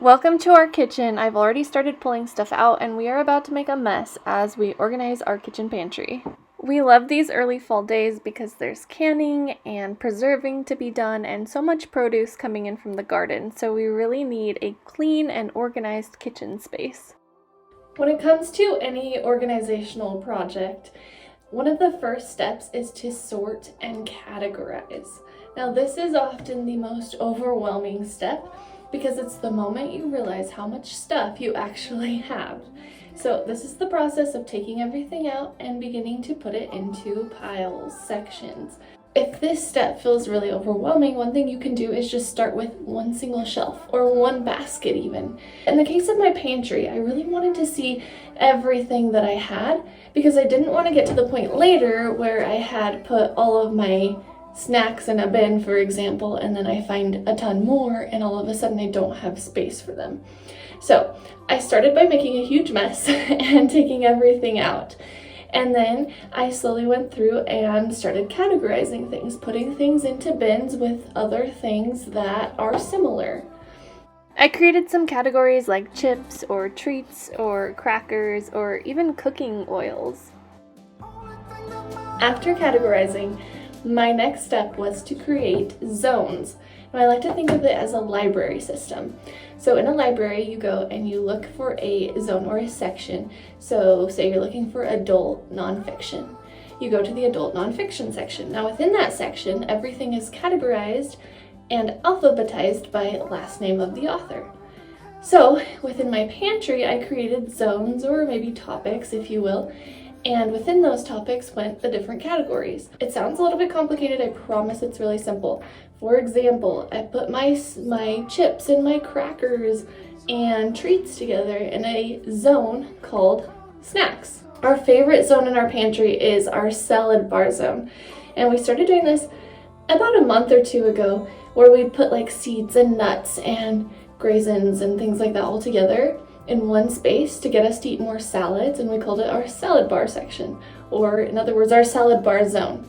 Welcome to our kitchen. I've already started pulling stuff out and we are about to make a mess as we organize our kitchen pantry. We love these early fall days because there's canning and preserving to be done and so much produce coming in from the garden, so we really need a clean and organized kitchen space. When it comes to any organizational project, one of the first steps is to sort and categorize. Now, this is often the most overwhelming step because it's the moment you realize how much stuff you actually have. So this is the process of taking everything out and beginning to put it into piles, sections. If this step feels really overwhelming, one thing you can do is just start with one single shelf or one basket even. In the case of my pantry, I really wanted to see everything that I had because I didn't want to get to the point later where I had put all of my snacks in a bin, for example, and then I find a ton more and all of a sudden I don't have space for them. So I started by making a huge mess and taking everything out. And then I slowly went through and started categorizing things, putting things into bins with other things that are similar. I created some categories like chips or treats or crackers or even cooking oils. After categorizing, my next step was to create zones. Now, I like to think of it as a library system. So in a library, you go and you look for a zone or a section. So say you're looking for adult nonfiction. You go to the adult nonfiction section. Now within that section, everything is categorized and alphabetized by last name of the author. So within my pantry, I created zones, or maybe topics, if you will, and within those topics went the different categories. It sounds a little bit complicated, I promise it's really simple. For example, I put my chips and my crackers and treats together in a zone called snacks. Our favorite zone in our pantry is our salad bar zone. And we started doing this about a month or two ago, where we put like seeds and nuts and raisins and things like that all together in one space to get us to eat more salads, and we called it our salad bar section, or in other words, our salad bar zone.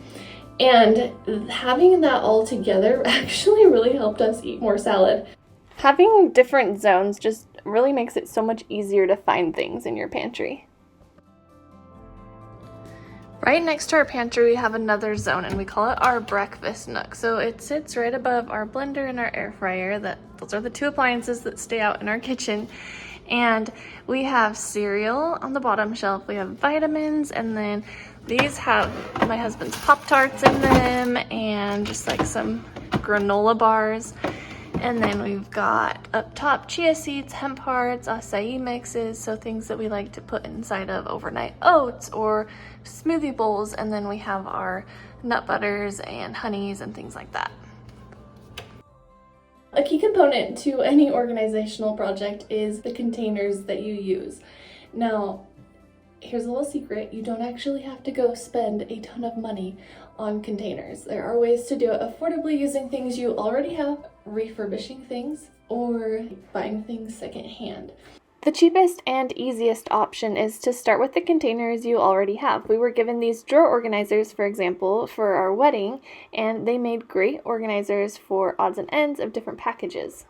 And having that all together actually really helped us eat more salad. Having different zones just really makes it so much easier to find things in your pantry. Right next to our pantry, we have another zone, and we call it our breakfast nook. So it sits right above our blender and our air fryer. Those are the two appliances that stay out in our kitchen. And we have cereal on the bottom shelf, we have vitamins, and then these have my husband's Pop-Tarts in them and just like some granola bars. And then we've got up top chia seeds, hemp hearts, acai mixes, so things that we like to put inside of overnight oats or smoothie bowls. And then we have our nut butters and honeys and things like that. A key component to any organizational project is the containers that you use. Now, here's a little secret. You don't actually have to go spend a ton of money on containers. There are ways to do it affordably using things you already have, refurbishing things, or buying things secondhand. The cheapest and easiest option is to start with the containers you already have. We were given these drawer organizers, for example, for our wedding, and they made great organizers for odds and ends of different packages.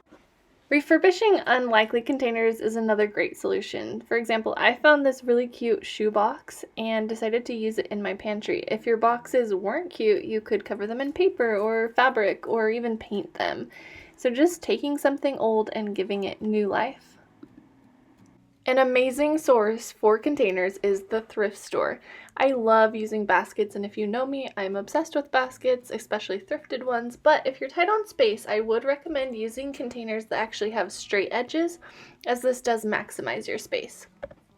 Refurbishing unlikely containers is another great solution. For example, I found this really cute shoe box and decided to use it in my pantry. If your boxes weren't cute, you could cover them in paper or fabric or even paint them. So just taking something old and giving it new life. An amazing source for containers is the thrift store. I love using baskets, and if you know me, I'm obsessed with baskets, especially thrifted ones, but if you're tight on space, I would recommend using containers that actually have straight edges, as this does maximize your space.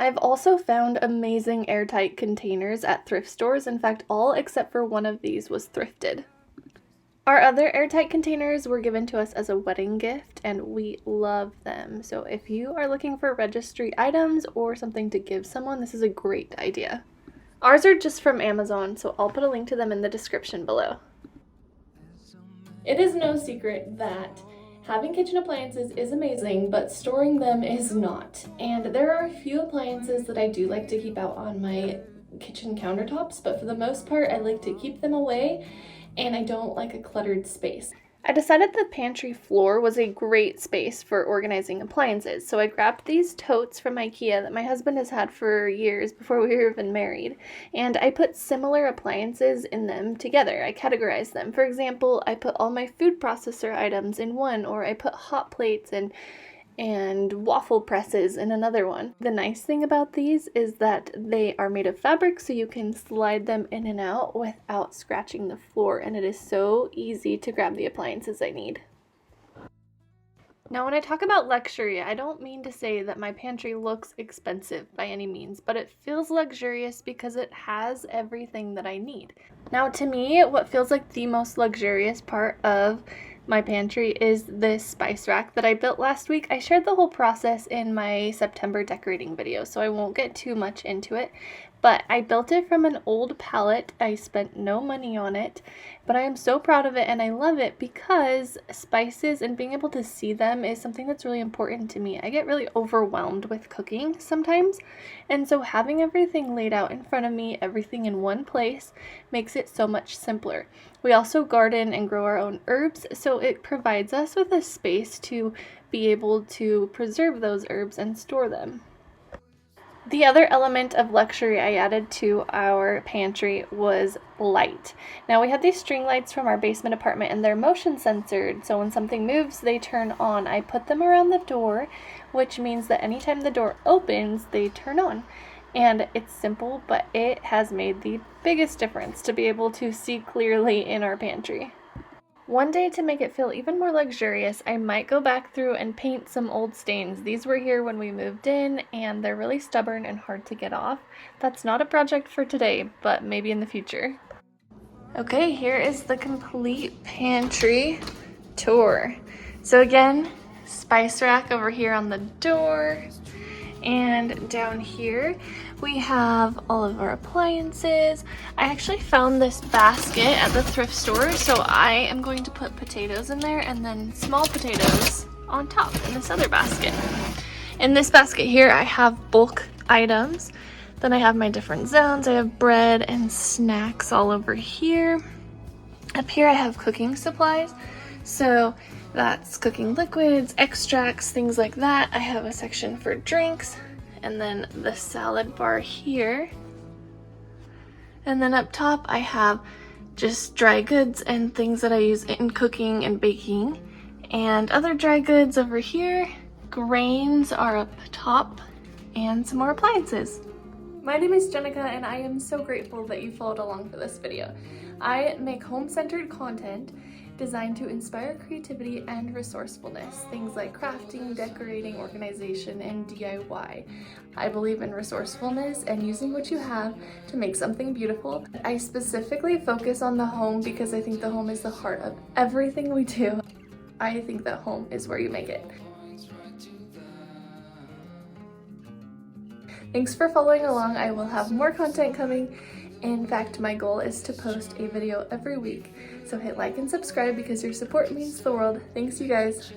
I've also found amazing airtight containers at thrift stores. In fact, all except for one of these was thrifted. Our other airtight containers were given to us as a wedding gift, and we love them. So if you are looking for registry items or something to give someone, this is a great idea. Ours are just from Amazon, so I'll put a link to them in the description below. It is no secret that having kitchen appliances is amazing, but storing them is not. And there are a few appliances that I do like to keep out on my kitchen countertops, but for the most part, I like to keep them away, and I don't like a cluttered space. I decided the pantry floor was a great space for organizing appliances, so I grabbed these totes from IKEA that my husband has had for years before we were even married, and I put similar appliances in them together. I categorized them. For example, I put all my food processor items in one, or I put hot plates and waffle presses in another one. The nice thing about these is that they are made of fabric, so you can slide them in and out without scratching the floor, and it is so easy to grab the appliances I need. Now, when I talk about luxury, I don't mean to say that my pantry looks expensive by any means, but it feels luxurious because it has everything that I need. Now, to me, what feels like the most luxurious part of my pantry is this spice rack that I built last week. I shared the whole process in my September decorating video, so I won't get too much into it, but I built it from an old palette. I spent no money on it, but I am so proud of it and I love it because spices and being able to see them is something that's really important to me. I get really overwhelmed with cooking sometimes, and so having everything laid out in front of me, everything in one place, makes it so much simpler. We also garden and grow our own herbs, so it provides us with a space to be able to preserve those herbs and store them. The other element of luxury I added to our pantry was light. Now, we had these string lights from our basement apartment and they're motion censored, so when something moves, they turn on. I put them around the door, which means that anytime the door opens, they turn on. And it's simple, but it has made the biggest difference to be able to see clearly in our pantry. One day, to make it feel even more luxurious, I might go back through and paint some old stains. These were here when we moved in, and they're really stubborn and hard to get off. That's not a project for today, but maybe in the future. Okay, here is the complete pantry tour. So again, spice rack over here on the door. And down here we have all of our appliances. I actually found this basket at the thrift store, so I am going to put potatoes in there and then small potatoes on top in this other basket. In this basket here I have bulk items. Then I have my different zones. I have bread and snacks all over here. Up here I have cooking supplies. So that's cooking liquids, extracts, things like that. I have a section for drinks, and then the salad bar here. And then up top I have just dry goods and things that I use in cooking and baking. And other dry goods over here. Grains are up top, and some more appliances. My name is Jenneca and I am so grateful that you followed along for this video. I make home-centered content designed to inspire creativity and resourcefulness, things like crafting, decorating, organization, and DIY. I believe in resourcefulness and using what you have to make something beautiful. I specifically focus on the home because I think the home is the heart of everything we do. I think that home is where you make it. Thanks for following along. I will have more content coming. In fact, my goal is to post a video every week. So hit like and subscribe because your support means the world. Thanks, you guys.